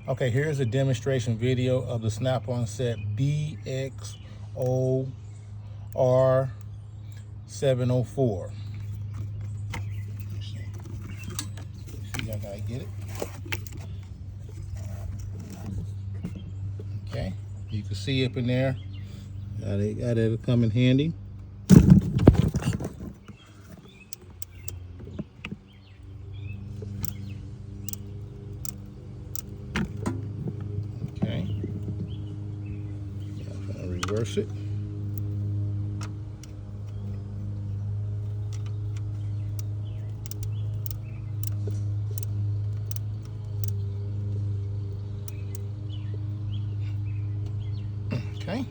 Okay, here's a demonstration video of the snap-on set BXOR704. See, I gotta get it. Okay, you can see up in there. Got it come in handy. Okay, I'm gonna reverse it. Okay.